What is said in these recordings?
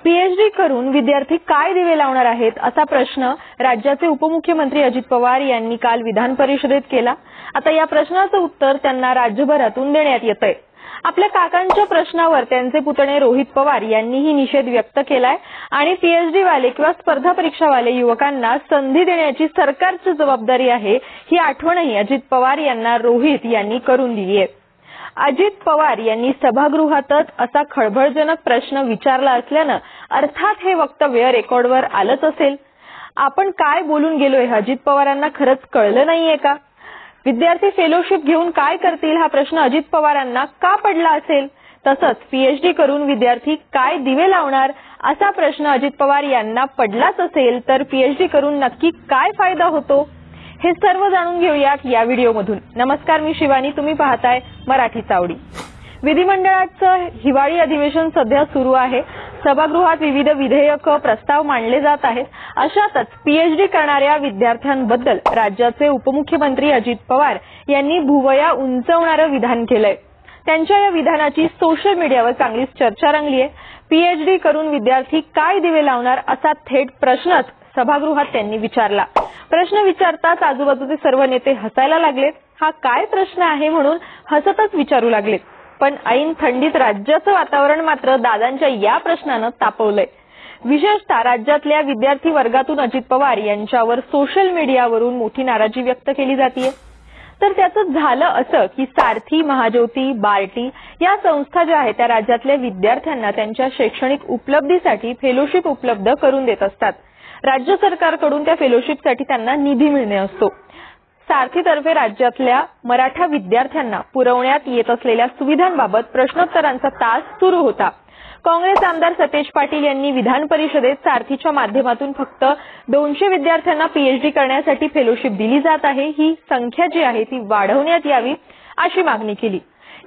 PhD करून विद्यार्थी काय दिवे लावणार आहेत असा प्रश्न राज्याचे उपमुख्यमंत्री अजित पवार यांनी काल विधान परिषदेत केला। आता या प्रश्नाचं उत्तर त्यांना राज्यभरातून देण्यात येतंय। आपल्या काकांच्या प्रश्नावर त्यांचे पुतणे रोहित पवार यांनीही निषेध व्यक्त केलाय आणि पीएचडी वाले किंवा स्पर्धा परीक्षा वाले युवकांना संधी देण्याची सरकारची जबाबदारी आहे ही आठवणही अजित पवार यांना रोहित यांनी करून दिली आहे। अजित पवार यांनी सभागृहातच असा खळबळजनक प्रश्न विचारला असल्यानं अर्थात हे वक्तव्य रेकॉर्डवर आलंच असेल। आपण काय बोलून गेलोय अजित पवारांना खरंच कळलं नाहीये का? विद्यार्थी फेलोशिप घेऊन काय करतील हा प्रश्न अजित पवारांना का पडला असेल? तसंच पीएचडी करून विद्यार्थी काय दिवे लावणार असा प्रश्न अजित पवार यांना पडलाच असेल तर पीएचडी करून नक्की काय फायदा होतो हे सर्व जाणून घेऊयात या व्हिडिओमधून। नमस्कार, मी शिवानी, तुम्ही पाहताय मराठी चावडी। विधिमंडळाचं हिवाळी अधिवेशन सध्या सुरू आहे। सभागृहात विविध विधेयक प्रस्ताव मांडले जात आहेत। अशातच पीएचडी करणाऱ्या विद्यार्थ्यांबद्दल राज्याचे उपमुख्यमंत्री अजित पवार यांनी भुवया उंचावणारं विधान केलंय। त्यांच्या या विधानाची सोशल मीडियावर चांगलीच चर्चा रंगली आहे। पीएचडी करून विद्यार्थी काय दिवे लावणार असा थेट प्रश्नच सभागृहात त्यांनी विचारला। प्रश्न विचारताच आजूबाजूचे सर्व नेते हसायला लागलेत। हा काय प्रश्न आहे म्हणून हसतच विचारू लागलेत। पण ऐन थंडीत राज्याचं वातावरण मात्र दादांच्या या प्रश्नानं तापवलंय। विशेषतः राज्यातल्या विद्यार्थी वर्गातून अजित पवार यांच्यावर सोशल मीडियावरून मोठी नाराजी व्यक्त केली जातीये। तर त्याचं झालं असं की सारथी, महाज्योती, बार्टी या संस्था ज्या आहेत त्या राज्यातल्या विद्यार्थ्यांना त्यांच्या शैक्षणिक उपलब्धीसाठी फेलोशिप उपलब्ध करून देत असतात। राज्य सरकारकडून त्या फेलोशिपसाठी त्यांना निधी मिळणे असतो। सारथीतर्फे राज्यातल्या मराठा विद्यार्थ्यांना पुरवण्यात येत असलेल्या सुविधांबाबत प्रश्नोत्तरांचा तास सुरू होता। काँग्रेस आमदार सतेज पाटील यांनी विधान परिषदेत सारथीच्या माध्यमातून फक्त 200 विद्यार्थ्यांना पीएचडी करण्यासाठी फेलोशिप दिली जात आहे, ही संख्या जी आहे ती वाढवण्यात यावी अशी मागणी केली।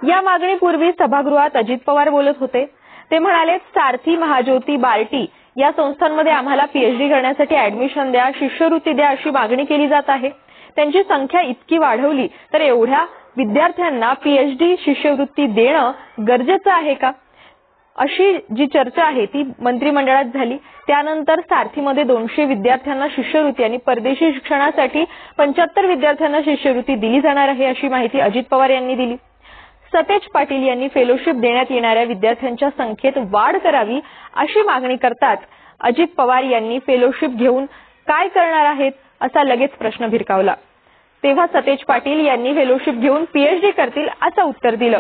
या मागणीपूर्वी सभागृहात अजित पवार बोलत होते। ते म्हणाले, सारथी, महाज्योती, बार्टी या संस्थांमध्ये आम्हाला पीएचडी करण्यासाठी ऍडमिशन द्या, शिष्यवृत्ती द्या अशी मागणी केली जात आहे। त्यांची संख्या इतकी वाढवली तर एवढ्या विद्यार्थ्यांना पीएचडी शिष्यवृत्ती देणं गरजेचं आहे का? अशी जी चर्चा आहे ती मंत्रिमंडळात झाली। त्यानंतर सारथीमध्ये 200 विद्यार्थ्यांना शिष्यवृत्ती आणि परदेशी शिक्षणासाठी 75 विद्यार्थ्यांना शिष्यवृत्ती दिली जाणार आहे अशी माहिती अजित पवार यांनी दिली। सतेज पाटील यांनी फेलोशिप देण्यात येणाऱ्या विद्यार्थ्यांच्या संख्येत वाढ करावी अशी मागणी करतात अजित पवार यांनी फेलोशिप घेऊन काय करणार आहेत असा लगेच प्रश्न भिरकावला। तेव्हा सतेज पाटील यांनी फेलोशिप घेऊन पीएचडी करतील असं उत्तर दिलं।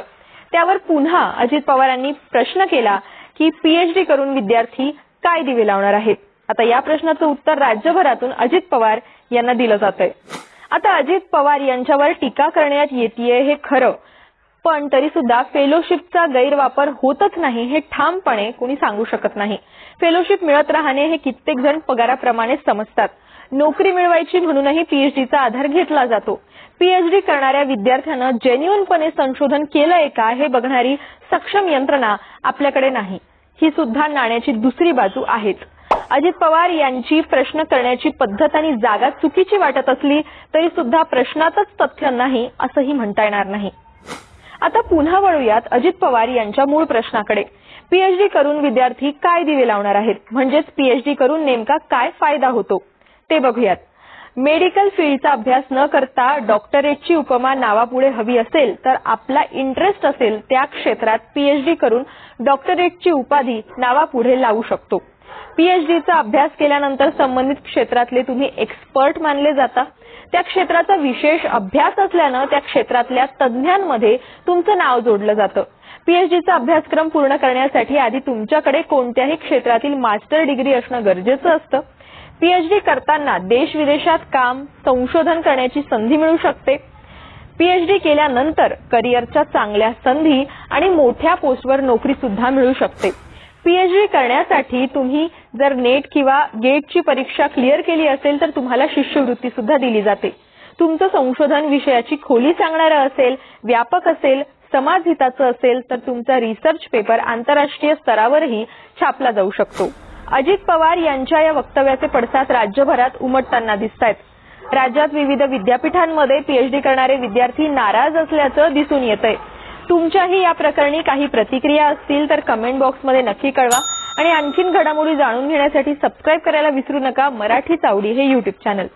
त्यावर पुन्हा अजित पवारांनी प्रश्न केला की पीएचडी करून विद्यार्थी काय दिवे लावणार आहेत। आता या प्रश्नाचं उत्तर राज्यभरातून अजित पवार यांना दिलं जातंय। आता अजित पवार यांच्यावर टीका करण्यात येतेय हे खरं, पण तरी सुद्धा फेलोशिपचा गैरवापर होतच नाही हे ठामपणे कोणी सांगू शकत नाही। फेलोशिप मिळत राहणे हे कित्येक जण पगाराप्रमाणे समजतात। नोकरी मिळवायची म्हणूनही पीएचडीचा आधार घेतला जातो। पीएचडी करणाऱ्या विद्यार्थ्यांना जेन्युइनपणे संशोधन केलंय का हे बघणारी सक्षम यंत्रणा आपल्याकडे नाही। ही सुद्धा नाण्याची दुसरी बाजू आहेच। अजित पवार यांची प्रश्न करण्याची पद्धत आणि जागा चुकीची वाटत असली तरी सुद्धा प्रश्नातच तथ्य नाही असंही म्हणता येणार नाही। आता पुन्हा वळूयात अजित पवार यांच्या मूळ प्रश्नाकडे। पीएचडी करून विद्यार्थी काय दिवे लावणार आहेत, म्हणजेच पीएचडी करून नेमका काय फायदा होतो ते बघूयात। मेडिकल फील्डचा अभ्यास न करता डॉक्टरेटची उपमा नावापुढे हवी असेल तर आपला इंटरेस्ट असेल त्या क्षेत्रात पीएचडी करून डॉक्टरेटची उपाधी नावापुढे लावू शकतो। पीएचडीचा अभ्यास केल्यानंतर संबंधित क्षेत्रातले तुम्ही एक्सपर्ट मानले जाता। त्या क्षेत्राचा विशेष अभ्यास असल्यानं त्या क्षेत्रातल्या तज्ज्ञांमध्ये तुमचं नाव जोडलं जातं। पीएचडीचा अभ्यासक्रम पूर्ण करण्यासाठी आधी तुमच्याकडे कोणत्याही क्षेत्रातील मास्टर डिग्री असणं गरजेचं असतं। पीएचडी करताना देश विदेशात काम, संशोधन करण्याची संधी मिळू शकते। पीएचडी केल्यानंतर करिअरच्या चांगल्या संधी आणि मोठ्या पोस्टवर नोकरी सुद्धा मिळू शकते। पीएचडी करण्यासाठी तुम्ही जर नेट किंवा गेटची परीक्षा क्लिअर केली असेल तर तुम्हाला शिष्यवृत्ती सुद्धा दिली जाते। तुमचं संशोधन विषयाची खोली सांगणारं असेल, व्यापक असेल, समाजहिताचं असेल तर तुमचा रिसर्च पेपर आंतरराष्ट्रीय स्तरावरही छापला जाऊ शकतो। अजित पवार यांच्या या वक्तव्याचे पडसाद राज्यभरात उमटताना दिसतायत। राज्यात विविध विद्यापीठांमध्ये पीएचडी करणारे विद्यार्थी नाराज असल्याचं दिसून येतंय। तुमच्याही या प्रकरणी काही प्रतिक्रिया असतील तर कमेंट बॉक्समध्ये नक्की कळवा आणि आणखीन घडामोडी जाणून घेण्यासाठी सबस्क्राईब करायला विसरू नका मराठी चावडी हे YouTube चॅनल.